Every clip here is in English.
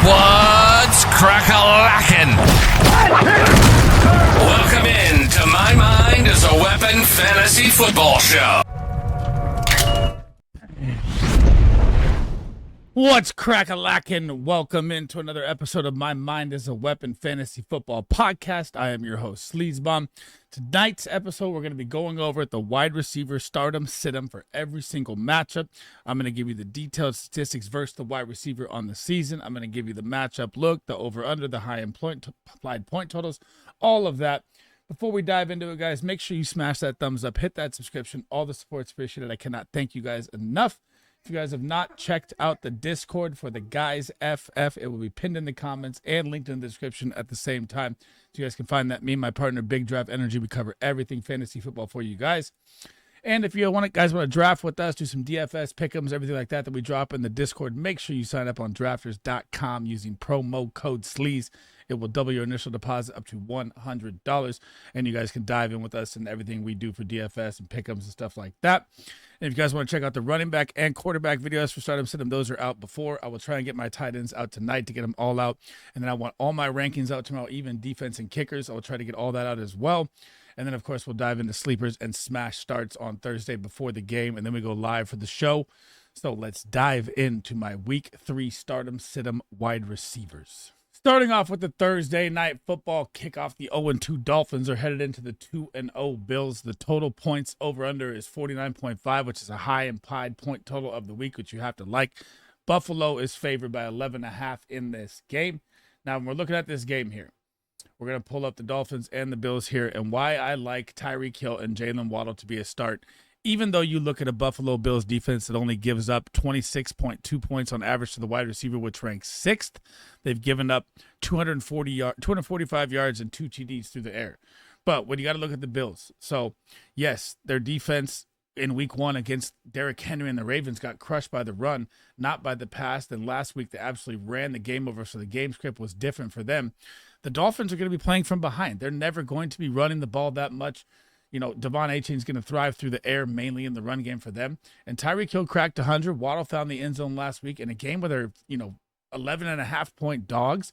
What's crack-a-lackin'? Welcome in to My Mind is a Weapon Fantasy Football Show. What's crack-a-lackin'? Welcome into another episode of My Mind is a Weapon Fantasy Football Podcast. I am your host, Sleazebomb. Tonight's episode, we're going to be going over the wide receiver stardom, sit-em for every single matchup. I'm going to give you the detailed statistics versus the wide receiver on the season. I'm going to give you the matchup look, the over-under, the high implied point totals, all of that. Before we dive into it, guys, make sure you smash that thumbs up, hit that subscription. All the support's appreciated. I cannot thank you guys enough. If you guys have not checked out the Discord for the Guys FF, it will be pinned in the comments and linked in the description at the same time. So you guys can find that. Me and my partner, Big Draft Energy, we cover everything fantasy football for you guys. And if you guys want to draft with us, do some DFS pick'ems, everything like that we drop in the Discord, make sure you sign up on drafters.com using promo code SLEAZE. It will double your initial deposit up to $100, and you guys can dive in with us and everything we do for DFS and pick'ems and stuff like that. And if you guys want to check out the running back and quarterback videos for Stardom Sit 'em, those are out before. I will try and get my tight ends out tonight to get them all out, and then I want all my rankings out tomorrow, even defense and kickers. I will try to get all that out as well. And then, of course, we'll dive into sleepers and smash starts on Thursday before the game, and then we go live for the show. So let's dive into my Week 3 Stardom Sit 'em wide receivers. Starting off with the Thursday night football kickoff, the 0-2 Dolphins are headed into the 2-0 Bills. The total points over-under is 49.5, which is a high implied point total of the week, which you have to like. Buffalo is favored by 11.5 in this game. Now, when we're looking at this game here, we're going to pull up the Dolphins and the Bills here, and why I like Tyreek Hill and Jalen Waddle to be a start. Even though you look at a Buffalo Bills defense that only gives up 26.2 points on average to the wide receiver, which ranks 6th, they've given up 245 yards and 2 TDs through the air. But when you got to look at the Bills, so yes, their defense in week 1 against Derrick Henry and the Ravens got crushed by the run, not by the pass. And last week they absolutely ran the game over, so the game script was different for them. The Dolphins are going to be playing from behind. They're never going to be running the ball that much. You know, Devon Achane is going to thrive through the air, mainly in the run game for them. And Tyreek Hill cracked 100. Waddle found the end zone last week in a game where they're, 11.5-point dogs.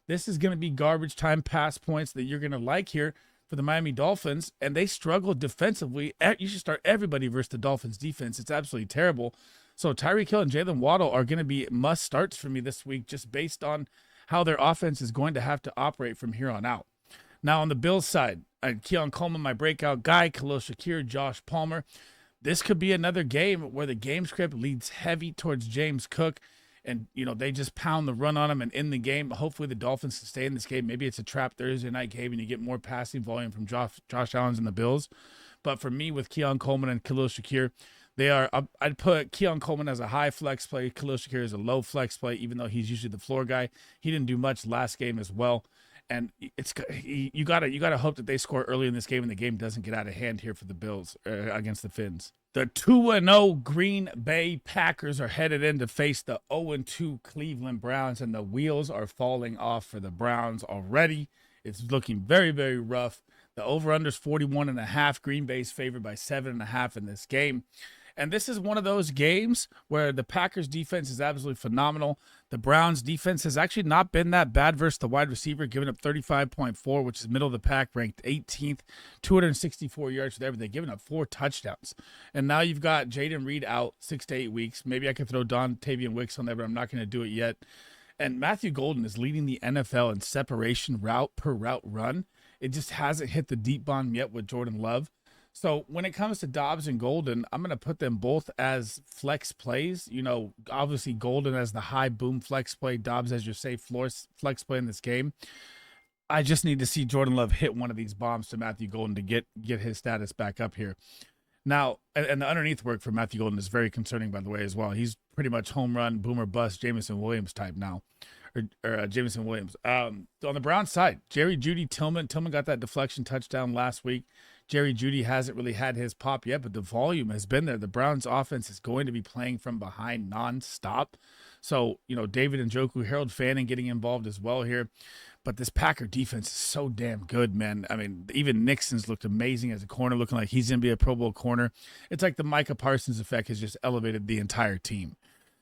This is going to be garbage time pass points that you're going to like here for the Miami Dolphins. And they struggle defensively. You should start everybody versus the Dolphins defense. It's absolutely terrible. So Tyreek Hill and Jalen Waddle are going to be must starts for me this week, just based on how their offense is going to have to operate from here on out. Now, on the Bills side, Keon Coleman, my breakout guy, Khalil Shakir, Josh Palmer. This could be another game where the game script leads heavy towards James Cook, and, they just pound the run on him and end the game. Hopefully the Dolphins can stay in this game. Maybe it's a trap Thursday night game and you get more passing volume from Josh Allen and the Bills. But for me, with Keon Coleman and Khalil Shakir, I'd put Keon Coleman as a high flex play, Khalil Shakir as a low flex play, even though he's usually the floor guy. He didn't do much last game as well. And you gotta hope that they score early in this game and the game doesn't get out of hand here for the Bills against the Fins. The 2-0 Green Bay Packers are headed in to face the 0-2 Cleveland Browns, and the wheels are falling off for the Browns already. It's looking very, very rough. The over-under is 41.5. Green Bay's favored by 7.5 in this game. And this is one of those games where the Packers defense is absolutely phenomenal. The Browns defense has actually not been that bad versus the wide receiver, giving up 35.4, which is middle of the pack, ranked 18th, 264 yards there, but they've given up 4 touchdowns. And now you've got Jaden Reed out 6 to 8 weeks. Maybe I could throw Dontavian Wicks on there, but I'm not going to do it yet. And Matthew Golden is leading the NFL in separation route per route run. It just hasn't hit the deep bomb yet with Jordan Love. So when it comes to Dobbs and Golden, I'm going to put them both as flex plays. Obviously Golden as the high boom flex play, Dobbs as your safe floor flex play in this game. I just need to see Jordan Love hit one of these bombs to Matthew Golden to get his status back up here. Now, and the underneath work for Matthew Golden is very concerning, by the way, as well. He's pretty much home run, boomer bust, Jameson Williams type now. Or Jameson Williams. On the Browns side, Jerry Jeudy, Tillman got that deflection touchdown last week. Jerry Jeudy hasn't really had his pop yet, but the volume has been there. The Browns offense is going to be playing from behind nonstop. So, David Njoku, Harold Fanning getting involved as well here. But this Packer defense is so damn good, man. I mean, even Nixon's looked amazing as a corner, looking like he's going to be a Pro Bowl corner. It's like the Micah Parsons effect has just elevated the entire team.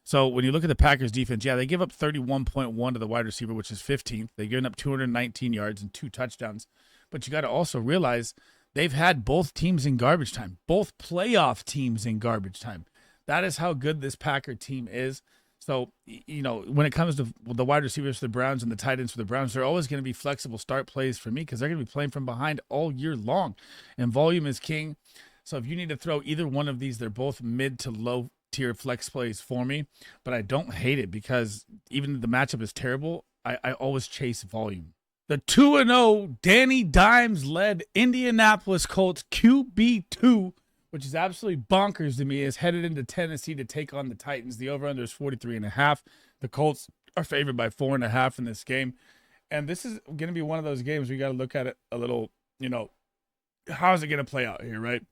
So when you look at the Packers defense, yeah, they give up 31.1 to the wide receiver, which is 15th. They've given up 219 yards and 2 touchdowns. But you got to also realize they've had both teams in garbage time, both playoff teams in garbage time. That is how good this Packer team is. So, when it comes to the wide receivers for the Browns and the tight ends for the Browns, they're always going to be flexible start plays for me because they're going to be playing from behind all year long. And volume is king. So if you need to throw either one of these, they're both mid to low tier flex plays for me. But I don't hate it because even if the matchup is terrible, I always chase volume. The 2-0 Danny Dimes-led Indianapolis Colts QB2, which is absolutely bonkers to me, is headed into Tennessee to take on the Titans. The over-under is 43.5. The Colts are favored by 4.5 in this game. And this is going to be one of those games we got to look at it a little, how is it going to play out here, right?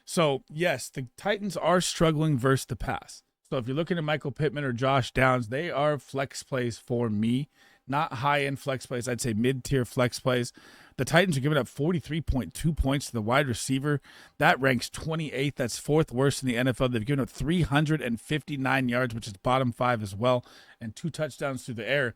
So, yes, the Titans are struggling versus the pass. So if you're looking at Michael Pittman or Josh Downs, they are flex plays for me. Not high-end flex plays. I'd say mid-tier flex plays. The Titans are giving up 43.2 points to the wide receiver. That ranks 28th. That's fourth worst in the NFL. They've given up 359 yards, which is bottom 5 as well, and 2 touchdowns through the air.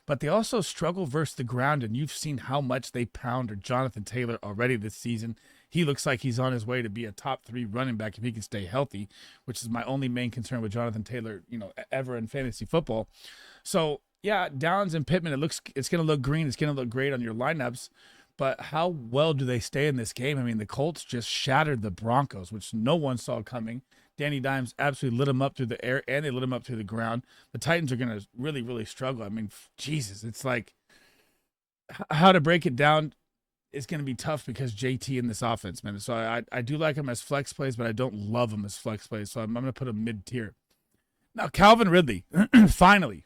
But they also struggle versus the ground, and you've seen how much they pounded Jonathan Taylor already this season. He looks like he's on his way to be a top 3 running back if he can stay healthy, which is my only main concern with Jonathan Taylor, ever in fantasy football. So, yeah, Downs and Pittman, it's going to look green. It's going to look great on your lineups. But how well do they stay in this game? I mean, the Colts just shattered the Broncos, which no one saw coming. Danny Dimes absolutely lit them up through the air, and they lit them up through the ground. The Titans are going to really, really struggle. I mean, Jesus, it's like how to break it down is going to be tough because JT in this offense, man. So I do like him as flex plays, but I don't love him as flex plays. So I'm going to put him mid-tier. Now, Calvin Ridley, finally.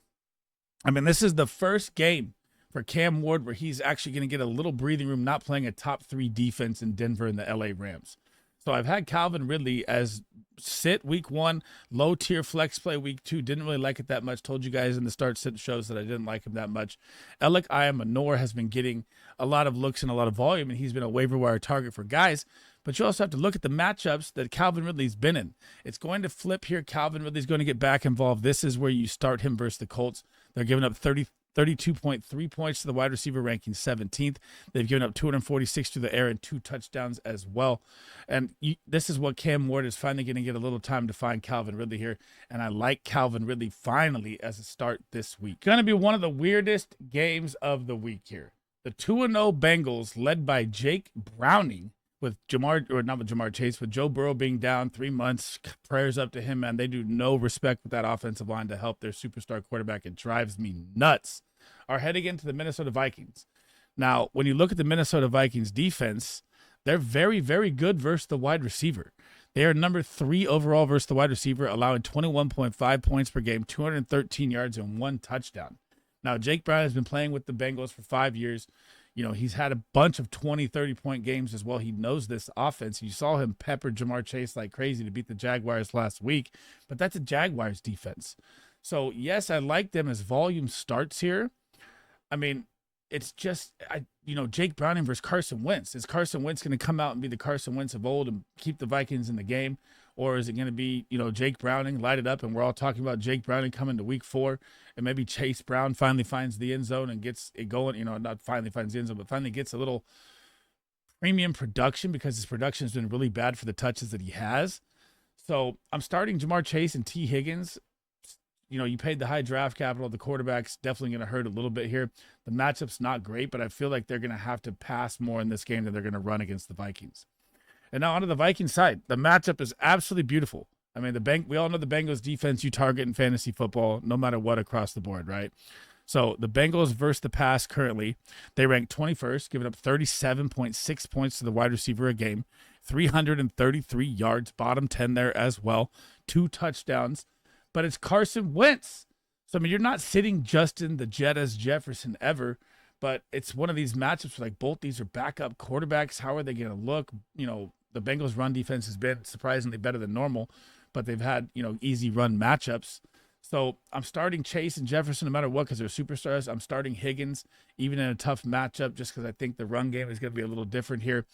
I mean, this is the first game for Cam Ward where he's actually going to get a little breathing room, not playing a top 3 defense in Denver and the LA Rams. So I've had Calvin Ridley as sit week 1, low tier flex play week 2. Didn't really like it that much. Told you guys in the start sit shows that I didn't like him that much. Alec Ayamanor has been getting a lot of looks and a lot of volume, and he's been a waiver wire target for guys. But you also have to look at the matchups that Calvin Ridley's been in. It's going to flip here. Calvin Ridley's going to get back involved. This is where you start him versus the Colts. They're giving up 32.3 points to the wide receiver, ranking 17th. They've given up 246 through the air and 2 touchdowns as well. And this is what Cam Ward is finally going to get a little time to find Calvin Ridley here. And I like Calvin Ridley finally as a start this week. Going to be one of the weirdest games of the week here. The 2-0 Bengals, led by Jake Browning, with not with Jamar Chase, with Joe Burrow being down 3 months. Prayers up to him, man. They do no respect with that offensive line to help their superstar quarterback. It drives me nuts. Are heading into the Minnesota Vikings. Now, when you look at the Minnesota Vikings defense, they're very, very good versus the wide receiver. They are number 3 overall versus the wide receiver, allowing 21.5 points per game, 213 yards, and 1 touchdown. Now, Jake Brown has been playing with the Bengals for 5 years. He's had a bunch of 20, 30-point games as well. He knows this offense. You saw him pepper Jamar Chase like crazy to beat the Jaguars last week, but that's a Jaguars defense. So, yes, I like them as volume starts here. I mean, it's just, Jake Browning versus Carson Wentz. Is Carson Wentz going to come out and be the Carson Wentz of old and keep the Vikings in the game? Or is it going to be, Jake Browning, light it up, and we're all talking about Jake Browning coming to week 4, and maybe Chase Brown finally finds the end zone and gets it going, not finally finds the end zone, but finally gets a little premium production because his production has been really bad for the touches that he has. So I'm starting Jamar Chase and T. Higgins. You paid the high draft capital. The quarterback's definitely going to hurt a little bit here. The matchup's not great, but I feel like they're going to have to pass more in this game than they're going to run against the Vikings. And now onto the Vikings side. The matchup is absolutely beautiful. I mean, we all know the Bengals defense you target in fantasy football, no matter what, across the board, right? So the Bengals versus the pass currently, they rank 21st, giving up 37.6 points to the wide receiver a game, 333 yards, bottom 10 there as well, 2 touchdowns. But it's Carson Wentz. So, I mean, you're not sitting Justin the Jettas Jefferson ever, but it's one of these matchups where, both these are backup quarterbacks. How are they going to look? The Bengals' run defense has been surprisingly better than normal, but they've had, easy run matchups. So I'm starting Chase and Jefferson no matter what because they're superstars. I'm starting Higgins even in a tough matchup just because I think the run game is going to be a little different here.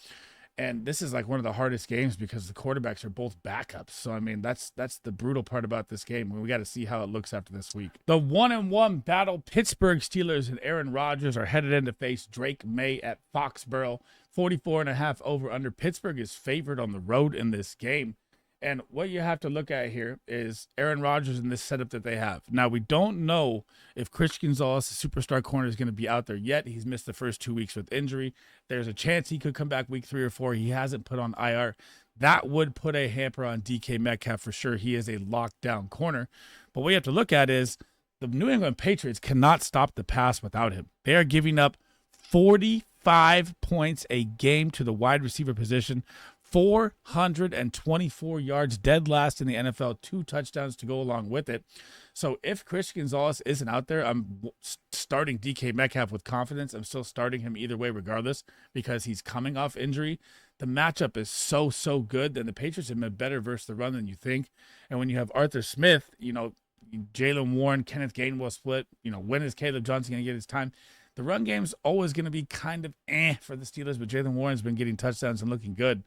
And this is like one of the hardest games because the quarterbacks are both backups. So, I mean, that's the brutal part about this game. We got to see how it looks after this week. The 1-1 battle, Pittsburgh Steelers and Aaron Rodgers are headed in to face Drake May at Foxborough. 44.5 over under. Pittsburgh is favored on the road in this game. And what you have to look at here is Aaron Rodgers and this setup that they have. Now, we don't know if Christian Gonzalez, the superstar corner, is going to be out there yet. He's missed the first 2 weeks with injury. There's a chance he could come back week 3 or 4. He hasn't put on IR. That would put a hamper on DK Metcalf for sure. He is a lockdown corner. But what you have to look at is the New England Patriots cannot stop the pass without him. They are giving up 45 points a game to the wide receiver position. 424 yards, dead last in the NFL, 2 touchdowns to go along with it. So if Christian Gonzalez isn't out there, I'm starting DK Metcalf with confidence. I'm still starting him either way regardless because he's coming off injury. The matchup is so good. Then the Patriots have been better versus the run than you think. And when you have Arthur Smith, Jalen Warren, Kenneth Gainwell split, when is Caleb Johnson going to get his time? The run game's always going to be kind of for the Steelers, but Jalen Warren's been getting touchdowns and looking good.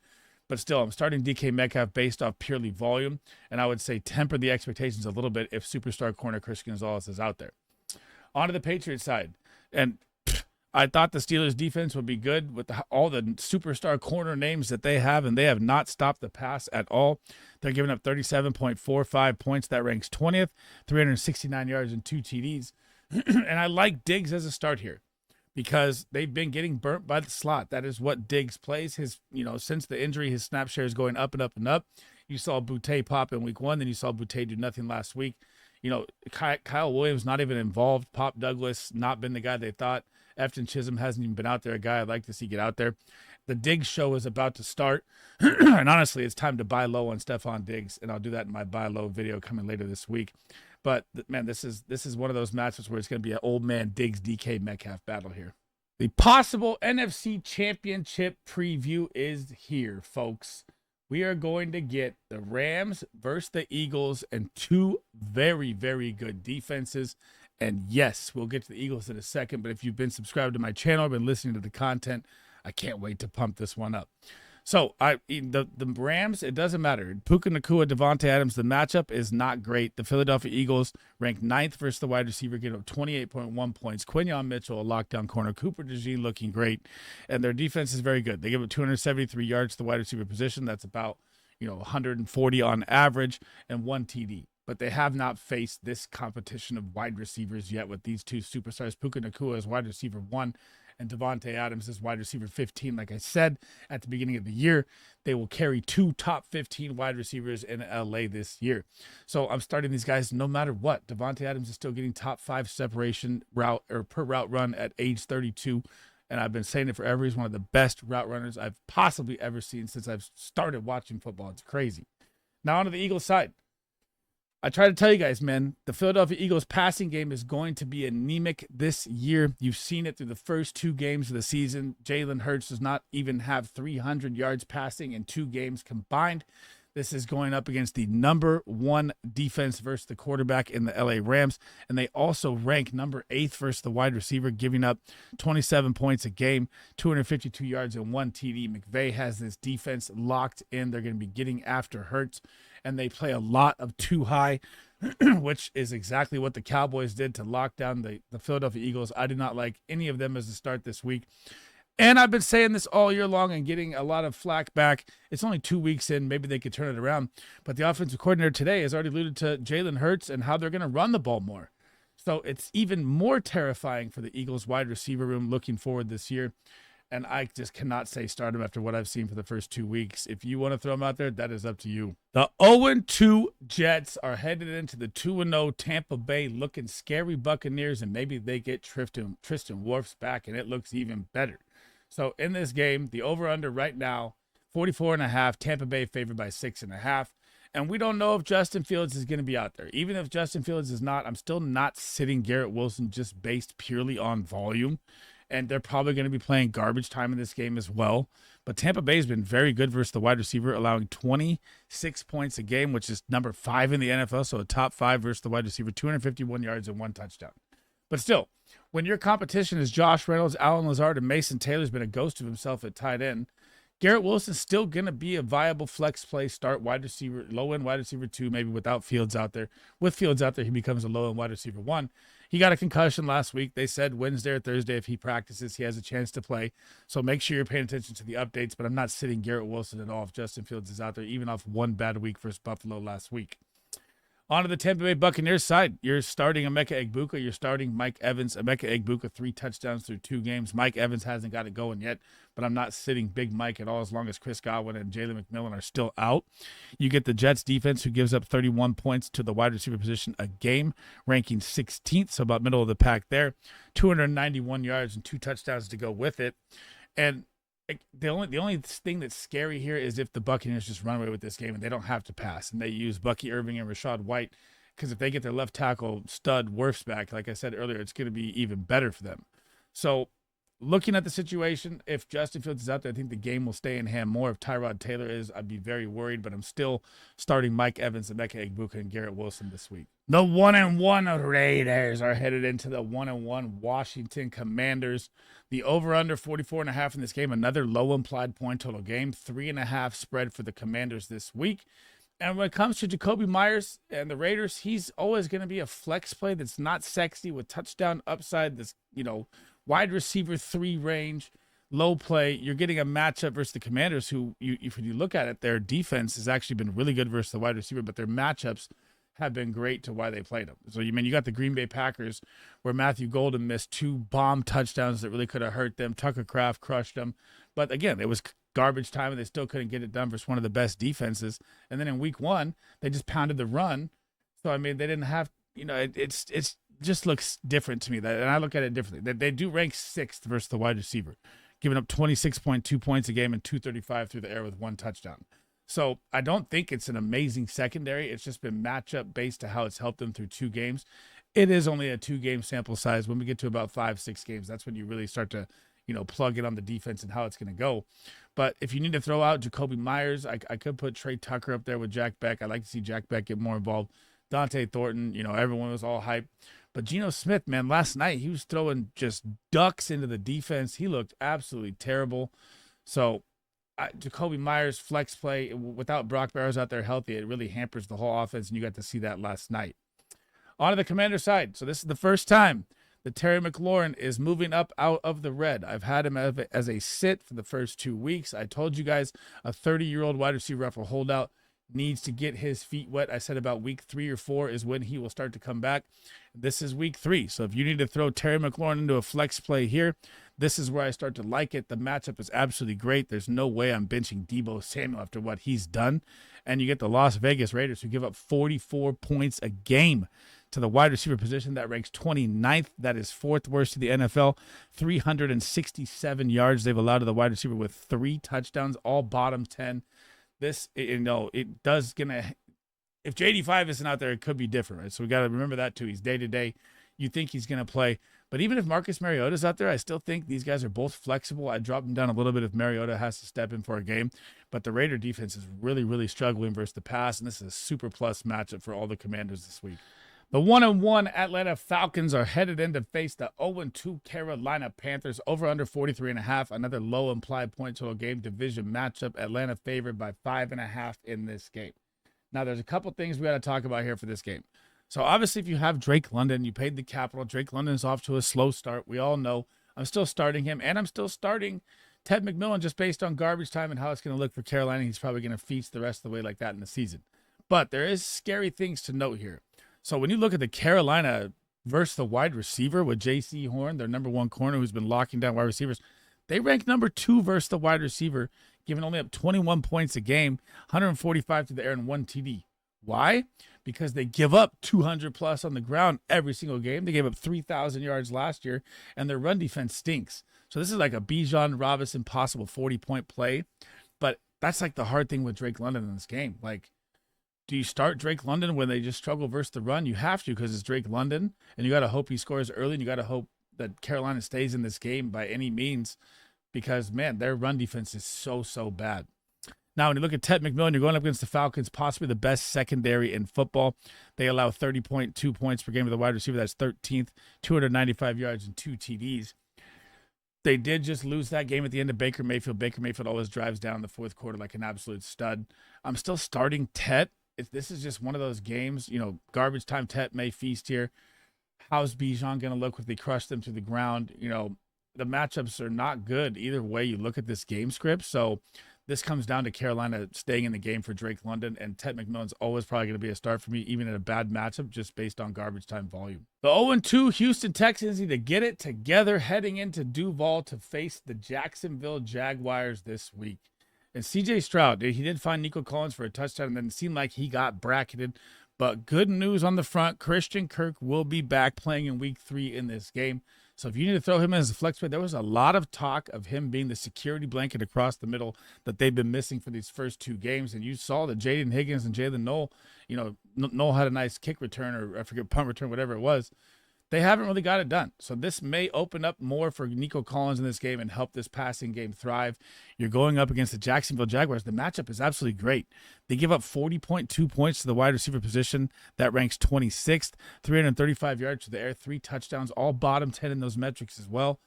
But still, I'm starting DK Metcalf based off purely volume, and I would say temper the expectations a little bit if superstar corner Christian Gonzalez is out there. On to the Patriots side, and I thought the Steelers defense would be good with all the superstar corner names that they have, and they have not stopped the pass at all. They're giving up 37.45 points. That ranks 20th, 369 yards and 2 TDs. And I like Diggs as a start here, because they've been getting burnt by the slot. That is what Diggs plays. Since the injury, his snap share is going up and up and up. You saw Boutte pop in week 1, then you saw Boutte do nothing last week. Kyle Williams not even involved. Pop Douglas not been the guy they thought. Efton Chisholm hasn't even been out there, a guy I'd like to see get out there. The Diggs show is about to start. And honestly, it's time to buy low on Stephon Diggs, and I'll do that in my buy low video coming later this week. But, man, this is one of those matchups where it's going to be an old man Diggs DK Metcalf battle here. The possible NFC Championship preview is here, folks. We are going to get the Rams versus the Eagles and 2 very, very good defenses. And, yes, we'll get to the Eagles in a second. But if you've been subscribed to my channel, been listening to the content, I can't wait to pump this one up. So the Rams, it doesn't matter. Puka Nacua, Devontae Adams, the matchup is not great. The Philadelphia Eagles ranked 9th versus the wide receiver, getting up 28.1 points. Quinyon Mitchell, a lockdown corner. Cooper DeJean looking great. And their defense is very good. They give up 273 yards to the wide receiver position. That's about 140 on average and 1 TD. But they have not faced this competition of wide receivers yet with these 2 superstars. Puka Nacua is wide receiver 1. And Devontae Adams is wide receiver 15. Like I said at the beginning of the year, they will carry 2 top 15 wide receivers in LA this year. So I'm starting these guys no matter what. Devontae Adams is still getting top 5 separation route or per route run at age 32. And I've been saying it forever. He's one of the best route runners I've possibly ever seen since I've started watching football. It's crazy. Now on to the Eagles side. I try to tell you guys, man, the Philadelphia Eagles passing game is going to be anemic this year. You've seen it through the first 2 games of the season. Jalen Hurts does not even have 300 yards passing in 2 games combined. This is going up against the number 1 defense versus the quarterback in the LA Rams. And they also rank number 8th versus the wide receiver, giving up 27 points a game, 252 yards and 1 TD. McVay has this defense locked in. They're going to be getting after Hurts. And they play a lot of too high, which is exactly what the Cowboys did to lock down the Philadelphia Eagles. I did not like any of them as a start this week. And I've been saying this all year long and getting a lot of flack back. It's only 2 weeks in. Maybe they could turn it around. But the offensive coordinator today has already alluded to Jalen Hurts and how they're going to run the ball more. So it's even more terrifying for the Eagles wide receiver room looking forward this year. And I just cannot say start him after what I've seen for the first 2 weeks. If you want to throw him out there, that is up to you. The 0-2 Jets are headed into the 2-0 Tampa Bay looking scary Buccaneers, and maybe they get Tristan Wirfs back, and it looks even better. So in this game, the over-under right now, 44.5, Tampa Bay favored by 6.5. And we don't know if Justin Fields is going to be out there. Even if Justin Fields is not, I'm still not sitting Garrett Wilson just based purely on volume. And they're probably going to be playing garbage time in this game as well. But Tampa Bay has been very good versus the wide receiver, allowing 26 points a game, which is number 5 in the NFL. So a top 5 versus the wide receiver, 251 yards and 1 touchdown. But still, when your competition is Josh Reynolds, Alan Lazard, and Mason Taylor's been a ghost of himself at tight end, Garrett Wilson's still going to be a viable flex play, start wide receiver, low-end wide receiver 2, maybe without Fields out there. With Fields out there, he becomes a low-end wide receiver 1. He got a concussion last week. They said Wednesday or Thursday, if he practices, he has a chance to play. So make sure you're paying attention to the updates, but I'm not sitting Garrett Wilson at all if Justin Fields is out there, even off one bad week versus Buffalo last week. On to the Tampa Bay Buccaneers side. You're starting Emeka Egbuka. You're starting Mike Evans. Emeka Egbuka, 3 touchdowns through 2 games. Mike Evans hasn't got it going yet, but I'm not sitting Big Mike at all as long as Chris Godwin and Jalen McMillan are still out. You get the Jets defense, who gives up 31 points to the wide receiver position a game, ranking 16th, so about middle of the pack there. 291 yards and 2 touchdowns to go with it. And the only thing that's scary here is if the Buccaneers just run away with this game and they don't have to pass and they use Bucky Irving and Rashad White, because if they get their left tackle stud Wirfs back, like I said earlier, it's going to be even better for them. So looking at the situation, if Justin Fields is out there, I think the game will stay in hand more. If Tyrod Taylor is, I'd be very worried, but I'm still starting Mike Evans, Emeka Egbuka, and Garrett Wilson this week. The 1-1 Raiders are headed into the 1-1 Washington Commanders. The over-under 44.5 in this game, another low implied point total game, 3.5 spread for the Commanders this week. And when it comes to Jacoby Myers and the Raiders, he's always going to be a flex play that's not sexy with touchdown upside, this, wide receiver 3 range, low play. You're getting a matchup versus the Commanders, who, if you look at it, their defense has actually been really good versus the wide receiver, but their matchups have been great to why they played them. So, you got the Green Bay Packers, where Matthew Golden missed 2 bomb touchdowns that really could have hurt them. Tucker Kraft crushed them. But again, it was garbage time, and they still couldn't get it done versus one of the best defenses. And then in week 1, they just pounded the run. So, they didn't have, it's just looks different to me. And I look at it differently. They do rank 6th versus the wide receiver, giving up 26.2 points a game and 235 through the air with 1 touchdown. So I don't think it's an amazing secondary. It's just been matchup based to how it's helped them through 2 games. It is only a 2-game sample size. When we get to about 5-6 games, that's when you really start to, plug it on the defense and how it's going to go. But if you need to throw out Jacoby Myers, I could put Trey Tucker up there with Jack Beck. I'd like to see Jack Beck get more involved. Dante Thornton, everyone was all hyped. But Geno Smith, man, last night he was throwing just ducks into the defense. He looked absolutely terrible. So Jacoby Myers, flex play, without Brock Bowers out there healthy, it really hampers the whole offense, and you got to see that last night. On to the Commander side. So this is the first time that Terry McLaurin is moving up out of the red. I've had him as a sit for the first 2 weeks. I told you guys a 30-year-old wide receiver off a holdout needs to get his feet wet. I said about week 3 or 4 is when he will start to come back. This is week 3. So if you need to throw Terry McLaurin into a flex play here, this is where I start to like it. The matchup is absolutely great. There's no way I'm benching Deebo Samuel after what he's done. And you get the Las Vegas Raiders, who give up 44 points a game to the wide receiver position. That ranks 29th. That is 4th worst to the NFL. 367 yards they've allowed to the wide receiver with 3 touchdowns, all bottom 10. This, it does gonna. If JD5 isn't out there, it could be different, right? So we got to remember that too. He's day to day. You think he's gonna play, but even if Marcus Mariota's out there, I still think these guys are both flexible. I drop him down a little bit if Mariota has to step in for a game, but the Raider defense is really, really struggling versus the pass, and this is a super plus matchup for all the Commanders this week. The 1-1 Atlanta Falcons are headed in to face the 0-2 Carolina Panthers. Over under 43.5. Another low implied point total game. Division matchup. Atlanta favored by 5.5 in this game. Now, there's a couple things we got to talk about here for this game. So, obviously, if you have Drake London, you paid the capital. Drake London is off to a slow start. We all know. I'm still starting him, and I'm still starting Ted McMillan just based on garbage time and how it's going to look for Carolina. He's probably going to feast the rest of the way like that in the season. But there is scary things to note here. So when you look at the Carolina versus the wide receiver with J.C. Horn, their number 1 corner who's been locking down wide receivers, they rank number 2 versus the wide receiver, giving only up 21 points a game, 145 to the air and 1 TD. Why? Because they give up 200 plus on the ground every single game. They gave up 3,000 yards last year, and their run defense stinks. So this is like a Bijan Robinson possible 40-point play. But that's like the hard thing with Drake London in this game. Like, do you start Drake London when they just struggle versus the run? You have to, because it's Drake London, and you got to hope he scores early, and you got to hope that Carolina stays in this game by any means, because, man, their run defense is so bad. Now, when you look at Ted McMillan, you're going up against the Falcons, possibly the best secondary in football. They allow 30.2 points per game to the wide receiver. That's 13th, 295 yards and 2 TDs. They did just lose that game at the end of Baker Mayfield. Baker Mayfield always drives down in the fourth quarter like an absolute stud. I'm still starting Tet. This is just one of those games, garbage time. Tet may feast here. How's Bijan going to look when they crush them to the ground? The matchups are not good either way you look at this game script. So this comes down to Carolina staying in the game for Drake London, and Ted McMillan's always probably going to be a start for me, even in a bad matchup, just based on garbage time volume. The 0-2 Houston Texans need to get it together heading into Duval to face the Jacksonville Jaguars this week. And CJ Stroud, he did find Nico Collins for a touchdown, and then it seemed like he got bracketed. But good news on the front, Christian Kirk will be back playing in week 3 in this game. So if you need to throw him in as a flex play, there was a lot of talk of him being the security blanket across the middle that they've been missing for these first 2 games. And you saw that Jaden Higgins and Jalen Noel, Noel had a nice kick return, or I forget, punt return, whatever it was. They haven't really got it done. So this may open up more for Nico Collins in this game and help this passing game thrive. You're going up against the Jacksonville Jaguars. The matchup is absolutely great. They give up 40.2 points to the wide receiver position. That ranks 26th, 335 yards to the air, 3 touchdowns, all bottom 10 in those metrics as well.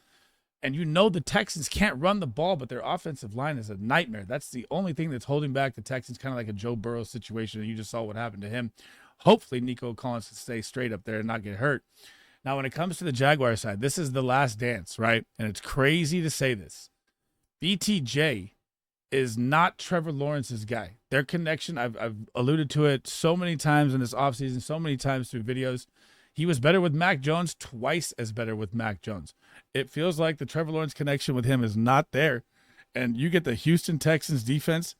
And the Texans can't run the ball, but their offensive line is a nightmare. That's the only thing that's holding back the Texans, kind of like a Joe Burrow situation. And you just saw what happened to him. Hopefully Nico Collins can stay straight up there and not get hurt. Now, when it comes to the Jaguar side, this is the last dance, right? And it's crazy to say this. BTJ is not Trevor Lawrence's guy. Their connection, I've alluded to it so many times in this offseason, so many times through videos. He was better with Mac Jones, twice as better with Mac Jones. It feels like the Trevor Lawrence connection with him is not there. And you get the Houston Texans defense.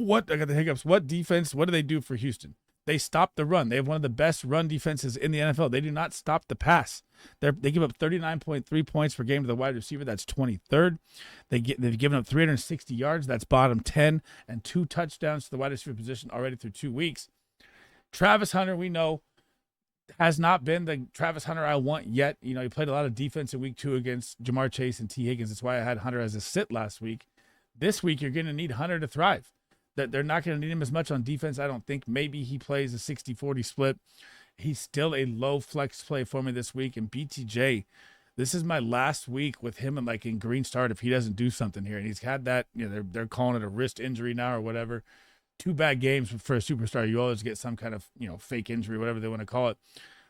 I got the hiccups. What defense? What do they do for Houston? They stop the run. They have one of the best run defenses in the NFL. They do not stop the pass. They give up 39.3 points per game to the wide receiver. That's 23rd. They've given up 360 yards. That's bottom 10, and 2 touchdowns to the wide receiver position already through 2 weeks. Travis Hunter, we know, has not been the Travis Hunter I want yet. He played a lot of defense in week 2 against Jamar Chase and T. Higgins. That's why I had Hunter as a sit last week. This week, you're going to need Hunter to thrive. That they're not going to need him as much on defense, I don't think. Maybe he plays a 60-40 split. He's still a low flex play for me this week. And BTJ, this is my last week with him in green start if he doesn't do something here. And he's had that, they're calling it a wrist injury now or whatever. 2 bad games for a superstar. You always get some kind of, fake injury, whatever they want to call it.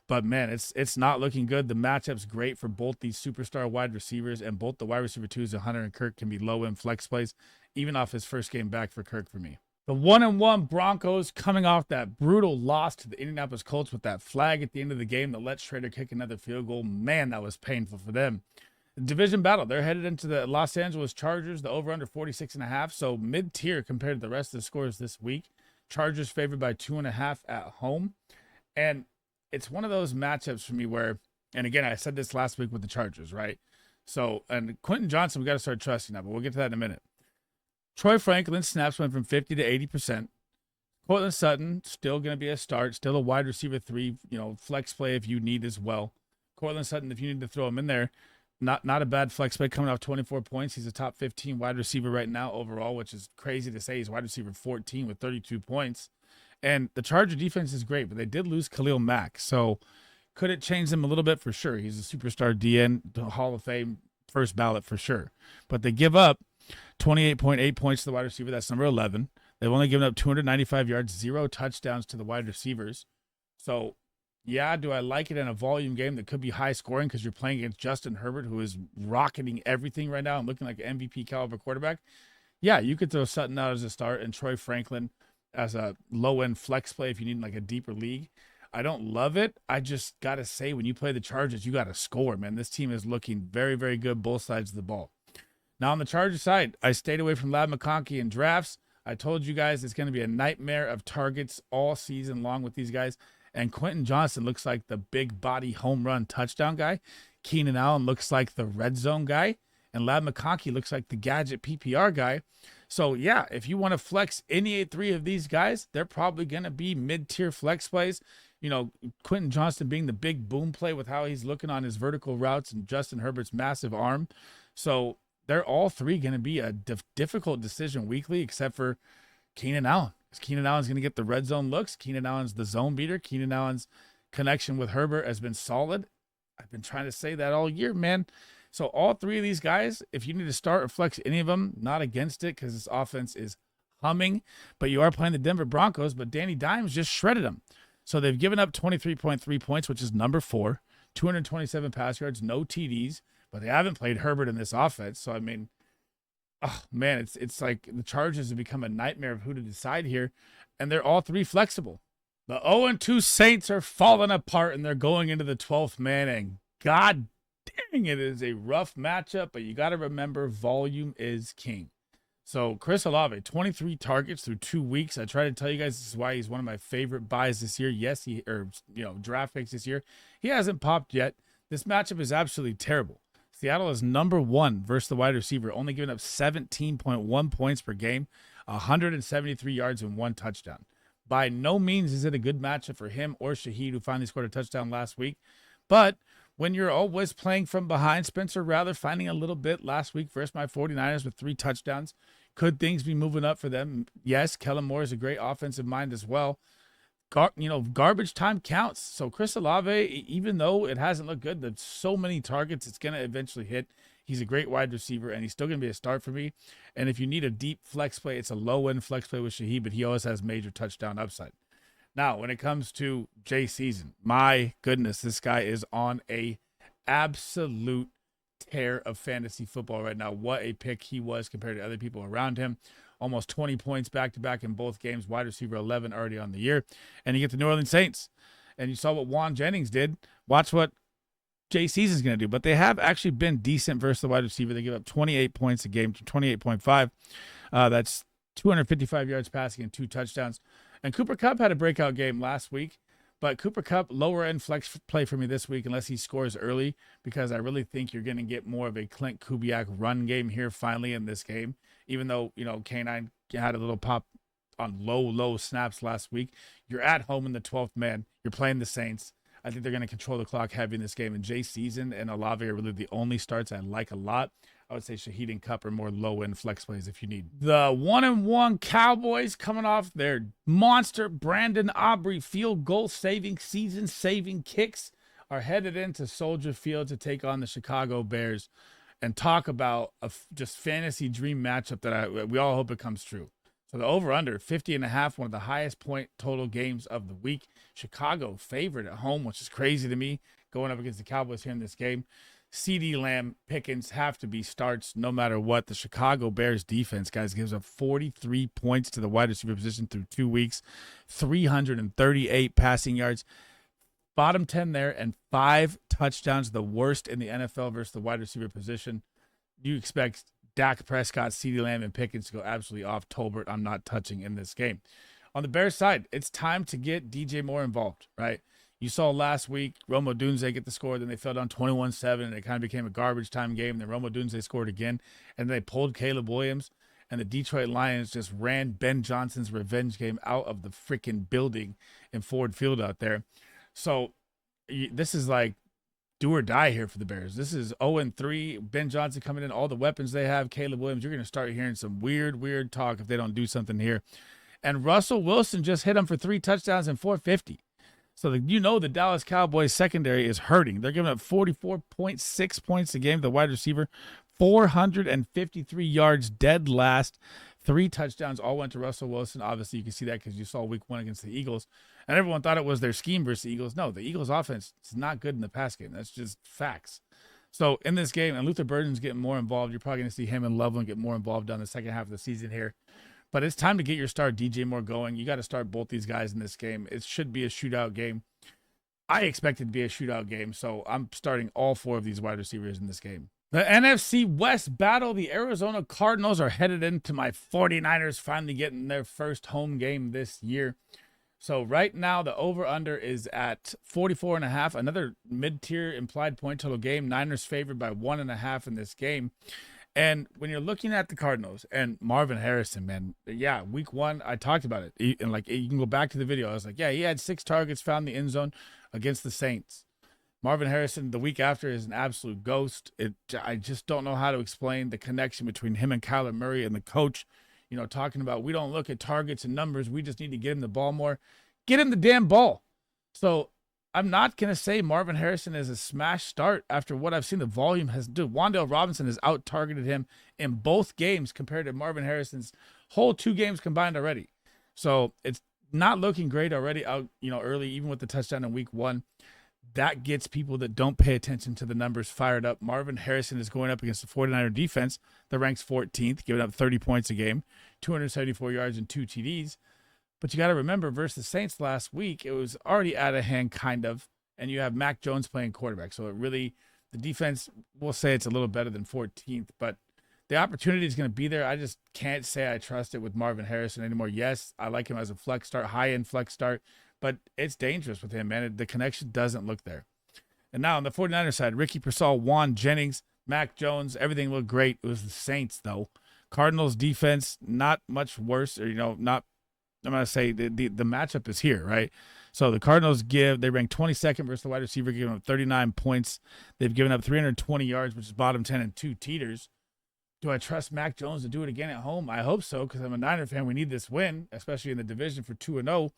But man, it's not looking good. The matchup's great for both these superstar wide receivers, and both the wide receiver 2s, Hunter and Kirk, can be low end flex plays, even off his first game back for Kirk for me. The 1-1 Broncos coming off that brutal loss to the Indianapolis Colts with that flag at the end of the game that let Schrader kick another field goal. Man, that was painful for them. The division battle, they're headed into the Los Angeles Chargers, the over-under 46.5, so mid-tier compared to the rest of the scores this week. Chargers favored by 2.5 at home. And it's one of those matchups for me where, and again, I said this last week with the Chargers, right? So, and Quentin Johnson, we got to start trusting that, but we'll get to that in a minute. Troy Franklin's snaps went from 50 to 80%. Cortland Sutton, still going to be a start, still a wide receiver 3, flex play if you need as well. Cortland Sutton, if you need to throw him in there, not a bad flex play coming off 24 points. He's a top 15 wide receiver right now overall, which is crazy to say. He's wide receiver 14 with 32 points. And the Charger defense is great, but they did lose Khalil Mack. So could it change them a little bit? For sure. He's a superstar DN, Hall of Fame, first ballot for sure. But they give up 28.8 points to the wide receiver. That's number 11. They've only given up 295 yards, 0 touchdowns to the wide receivers. So, yeah, do I like it in a volume game that could be high scoring because you're playing against Justin Herbert, who is rocketing everything right now and looking like an MVP caliber quarterback? Yeah, you could throw Sutton out as a start and Troy Franklin as a low-end flex play if you need a deeper league. I don't love it. I just got to say, when you play the Chargers, you got to score, man. This team is looking very, very good both sides of the ball. Now, on the Chargers side, I stayed away from Ladd McConkey in drafts. I told you guys it's going to be a nightmare of targets all season long with these guys. And Quentin Johnson looks like the big body home run touchdown guy. Keenan Allen looks like the red zone guy. And Ladd McConkey looks like the gadget PPR guy. So, yeah, if you want to flex any 3 of these guys, they're probably going to be mid-tier flex plays. Quentin Johnson being the big boom play with how he's looking on his vertical routes and Justin Herbert's massive arm. So, they're all 3 going to be a difficult decision weekly, except for Keenan Allen. Because Keenan Allen's going to get the red zone looks. Keenan Allen's the zone beater. Keenan Allen's connection with Herbert has been solid. I've been trying to say that all year, man. So all three of these guys, if you need to start or flex any of them, not against it because this offense is humming, but you are playing the Denver Broncos, but Danny Dimes just shredded them. So they've given up 23.3 points, which is number 4, 227 pass yards, no TDs, but they haven't played Herbert in this offense. So, I mean, oh man, it's like the Chargers have become a nightmare of who to decide here, and they're all three flexible. The 0-2 Saints are falling apart, and they're going into the 12th man, and God dang, it is a rough matchup, but you got to remember volume is king. So Chris Olave, 23 targets through 2 weeks. I try to tell you guys this is why he's one of my favorite buys this year. Yes, draft picks this year. He hasn't popped yet. This matchup is absolutely terrible. Seattle is number 1 versus the wide receiver, only giving up 17.1 points per game, 173 yards and 1 touchdown. By no means is it a good matchup for him or Shaheed, who finally scored a touchdown last week. But when you're always playing from behind, Spencer Rattler finding a little bit last week versus my 49ers with 3 touchdowns. Could things be moving up for them? Yes, Kellen Moore is a great offensive mind as well. Garbage time counts. So Chris Olave, even though it hasn't looked good, there's so many targets, it's going to eventually hit. He's a great wide receiver, and he's still going to be a start for me. And if you need a deep flex play, it's a low-end flex play with Shaheed, but he always has major touchdown upside. Now, when it comes to Jay Season, my goodness, this guy is on a absolute tear of fantasy football right now. What a pick he was compared to other people around him. Almost 20 points back-to-back in both games. Wide receiver 11 already on the year. And you get the New Orleans Saints. And you saw what Juan Jennings did. Watch what Jay Season's going to do. But they have actually been decent versus the wide receiver. They give up 28 points a game to 28.5. That's 255 yards passing and 2 touchdowns. And Cooper Kupp had a breakout game last week, but Cooper Kupp, lower end flex play for me this week unless he scores early, because I really think you're going to get more of a Clint Kubiak run game here finally in this game. Even though, K9 had a little pop on low snaps last week, you're at home in the 12th man. You're playing the Saints. I think they're going to control the clock heavy in this game. And Jay Season and Olave are really the only starts I like a lot. I would say Shaheed and Kupp are more low-end flex plays if you need. The 1-1 Cowboys, coming off their monster Brandon Aubrey field goal saving, season-saving kicks, are headed into Soldier Field to take on the Chicago Bears and talk about a just fantasy dream matchup that we all hope it comes true. So the over-under, 50.5, one of the highest point total games of the week. Chicago favored at home, which is crazy to me, going up against the Cowboys here in this game. CeeDee Lamb, Pickens have to be starts no matter what. The Chicago Bears defense, guys, gives up 43 points to the wide receiver position through 2 weeks, 338 passing yards, bottom 10 there, and 5 touchdowns, the worst in the NFL versus the wide receiver position. You expect Dak Prescott, CeeDee Lamb, and Pickens to go absolutely off. Tolbert, I'm not touching in this game. On the Bears side, it's time to get DJ Moore involved, right? You saw last week Rome Odunze get the score, then they fell down 21-7, and it kind of became a garbage time game. Then Rome Odunze scored again, and they pulled Caleb Williams, and the Detroit Lions just ran Ben Johnson's revenge game out of the freaking building in Ford Field out there. So this is like do or die here for the Bears. This is 0-3. Ben Johnson coming in, all the weapons they have. Caleb Williams, you're going to start hearing some weird talk if they don't do something here. And Russell Wilson just hit him for 3 touchdowns and 450. So the Dallas Cowboys secondary is hurting. They're giving up 44.6 points a game to the wide receiver, 453 yards dead last, 3 touchdowns, all went to Russell Wilson. Obviously, you can see that because you saw week 1 against the Eagles, and everyone thought it was their scheme versus the Eagles. No, the Eagles offense is not good in the pass game. That's just facts. So in this game, and Luther Burden's getting more involved. You're probably going to see him and Loveland get more involved down the second half of the season here. But it's time to get your star DJ Moore going. You got to start both these guys in this game. It should be a shootout game. I expect it to be a shootout game, so I'm starting all 4 of these wide receivers in this game. The NFC West battle, the Arizona Cardinals are headed into my 49ers finally getting their first home game this year. So right now, the over-under is at 44.5, another mid-tier implied point total game. Niners favored by 1.5 in this game. And when you're looking at the Cardinals and Marvin Harrison, man, yeah, week 1, I talked about it. And you can go back to the video. I was like, yeah, he had 6 targets, found the end zone against the Saints. Marvin Harrison, the week after, is an absolute ghost. I just don't know how to explain the connection between him and Kyler Murray and the coach, talking about we don't look at targets and numbers. We just need to get him the ball more. Get him the damn ball. So I'm not going to say Marvin Harrison is a smash start after what I've seen. The volume has, dude, Wan'Dale Robinson has out-targeted him in both games compared to Marvin Harrison's whole 2 games combined already. So it's not looking great already out, early, even with the touchdown in week 1. That gets people that don't pay attention to the numbers fired up. Marvin Harrison is going up against the 49er defense that ranks 14th, giving up 30 points a game, 274 yards and 2 TDs. But you got to remember, versus the Saints last week, it was already out of hand, kind of, and you have Mac Jones playing quarterback. So the defense, we'll say it's a little better than 14th, but the opportunity is going to be there. I just can't say I trust it with Marvin Harrison anymore. Yes, I like him as a flex start, high-end flex start, but it's dangerous with him, man. The connection doesn't look there. And now on the 49er side, Ricky Pearsall, Juan Jennings, Mac Jones, everything looked great. It was the Saints, though. Cardinals defense, not much worse, or, not, I'm going to say the matchup is here, right? So the Cardinals they rank 22nd versus the wide receiver, giving up 39 points. They've given up 320 yards, which is bottom 10 and 2 teeters. Do I trust Mac Jones to do it again at home? I hope so, because I'm a Niner fan. We need this win, especially in the division for 2-0.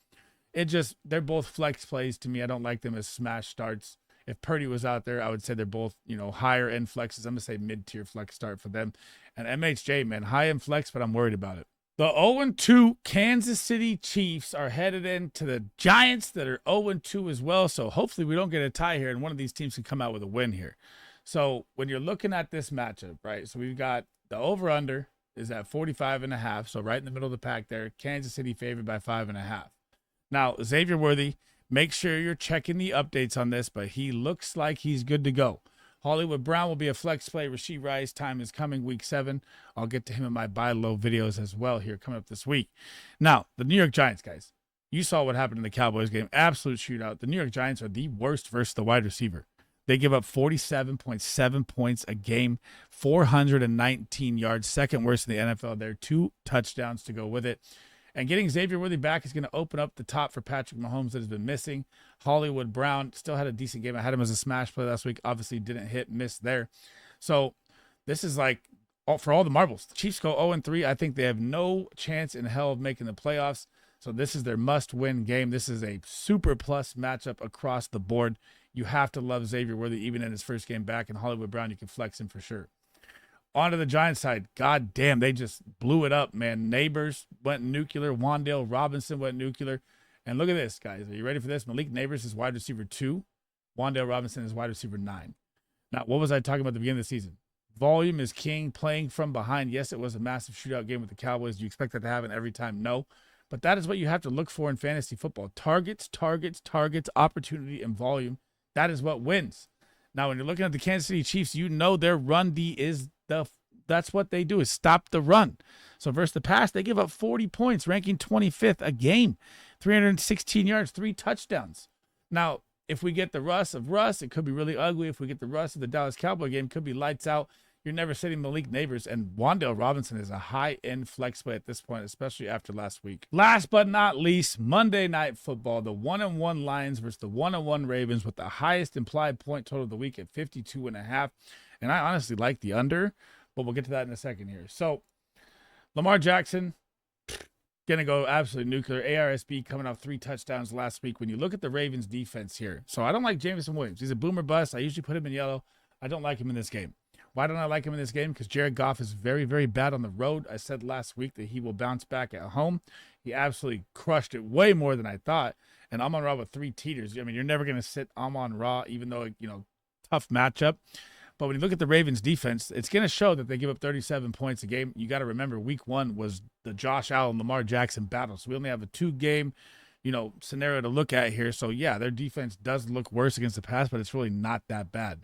They're both flex plays to me. I don't like them as smash starts. If Purdy was out there, I would say they're both, higher end flexes. I'm going to say mid-tier flex start for them. And MHJ, man, high end flex, but I'm worried about it. The 0-2 Kansas City Chiefs are headed into the Giants that are 0-2 as well. So hopefully we don't get a tie here and one of these teams can come out with a win here. So when you're looking at this matchup, right? So we've got the over-under is at 45.5. So right in the middle of the pack there. Kansas City favored by 5.5. Now, Xavier Worthy, make sure you're checking the updates on this, but he looks like he's good to go. Hollywood Brown will be a flex play. Rashee Rice time is coming week 7. I'll get to him in my buy low videos as well here coming up this week. Now, the New York Giants, guys. You saw what happened in the Cowboys game. Absolute shootout. The New York Giants are the worst versus the wide receiver. They give up 47.7 points a game, 419 yards, second worst in the NFL. There are 2 touchdowns to go with it. And getting Xavier Worthy back is going to open up the top for Patrick Mahomes that has been missing. Hollywood Brown still had a decent game. I had him as a smash play last week. Obviously didn't miss there. So this is like for all the marbles. The Chiefs go 0-3. I think they have no chance in hell of making the playoffs. So this is their must-win game. This is a super plus matchup across the board. You have to love Xavier Worthy even in his first game back. And Hollywood Brown, you can flex him for sure. On to the Giants side. God damn, they just blew it up, man. Neighbors went nuclear. Wan'Dale Robinson went nuclear. And look at this, guys. Are you ready for this? Malik Neighbors is wide receiver 2. Wan'Dale Robinson is wide receiver 9. Now, what was I talking about at the beginning of the season? Volume is king, playing from behind. Yes, it was a massive shootout game with the Cowboys. Do you expect that to happen every time? No. But that is what you have to look for in fantasy football. Targets, opportunity, and volume. That is what wins. Now, when you're looking at the Kansas City Chiefs, their run D is that's what they do, is stop the run. So versus the pass, they give up 40 points, ranking 25th a game, 316 yards, 3 touchdowns. Now, if we get the Russ of Russ, it could be really ugly. If we get the Russ of the Dallas Cowboy game, it could be lights out. You're never sitting Malik Neighbors, and Wan'Dale Robinson is a high-end flex play at this point, especially after last week. Last but not least, Monday Night Football, the 1-1 Lions versus the 1-1 Ravens with the highest implied point total of the week at 52.5. And I honestly like the under, but we'll get to that in a second here. So, Lamar Jackson, going to go absolutely nuclear. ARSB coming off 3 touchdowns last week. When you look at the Ravens defense here, so I don't like Jameson Williams. He's a boomer bust. I usually put him in yellow. I don't like him in this game. Why don't I like him in this game? Because Jared Goff is very, very bad on the road. I said last week that he will bounce back at home. He absolutely crushed it way more than I thought. And Amon-Ra with 3 teeters. I mean, you're never going to sit Amon-Ra, even though, tough matchup. But when you look at the Ravens defense, it's going to show that they give up 37 points a game. You got to remember week 1 was the Josh Allen, Lamar Jackson battle. So we only have a 2-game, scenario to look at here. So yeah, their defense does look worse against the pass, but it's really not that bad.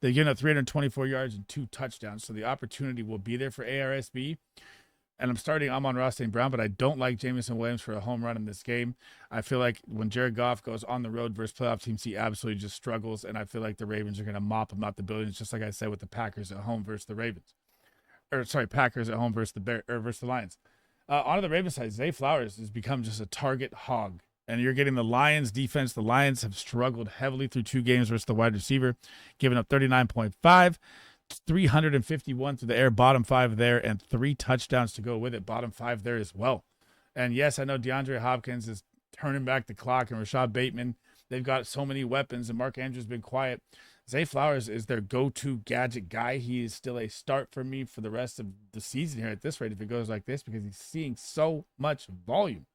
They're giving up 324 yards and 2 touchdowns. So the opportunity will be there for ARSB. And I'm starting Amon-Ra St. Brown, but I don't like Jameson Williams for a home run in this game. I feel like when Jared Goff goes on the road versus playoff teams, he absolutely just struggles. And I feel like the Ravens are going to mop him out the buildings, just like I said with the Packers at home versus the Ravens. Packers at home versus the Lions. On the Ravens side, Zay Flowers has become just a target hog. And you're getting the Lions defense. The Lions have struggled heavily through 2 games versus the wide receiver, giving up 39.5. 351 through the air, bottom 5 there, and 3 touchdowns to go with it, bottom 5 there as well. And yes, I know DeAndre Hopkins is turning back the clock, and Rashad Bateman they've got so many weapons, and Mark Andrews has been quiet. Zay Flowers is their go-to gadget guy. He is still a start for me for the rest of the season here at this rate if it goes like this, because he's seeing so much volume.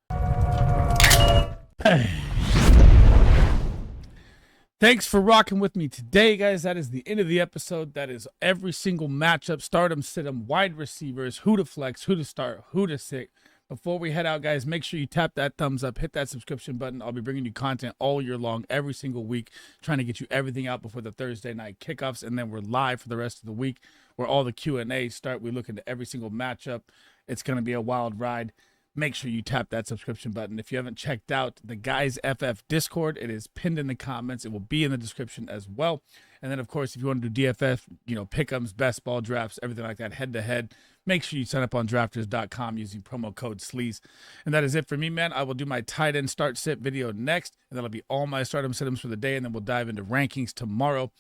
Thanks for rocking with me today, guys. That is the end of the episode. That is every single matchup, stardom, situm, wide receivers, who to flex, who to start, who to sit. Before we head out, guys, make sure you tap that thumbs up, hit that subscription button. I'll be bringing you content all year long, every single week, trying to get you everything out before the Thursday night kickoffs, and then we're live for the rest of the week where all the Q&As start. We look into every single matchup. It's going to be a wild ride. Make sure you tap that subscription button. If you haven't checked out the Guys FF Discord, it is pinned in the comments. It will be in the description as well. And then, of course, if you want to do DFF, pick'ems, best ball drafts, everything like that, head-to-head, make sure you sign up on drafters.com using promo code SLEAZE. And that is it for me, man. I will do my tight end start sit video next, and that'll be all my stardom situms for the day, and then we'll dive into rankings tomorrow.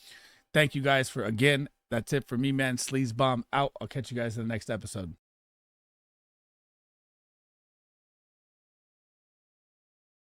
Thank you guys for, again, that's it for me, man. Sleaze Bomb out. I'll catch you guys in the next episode.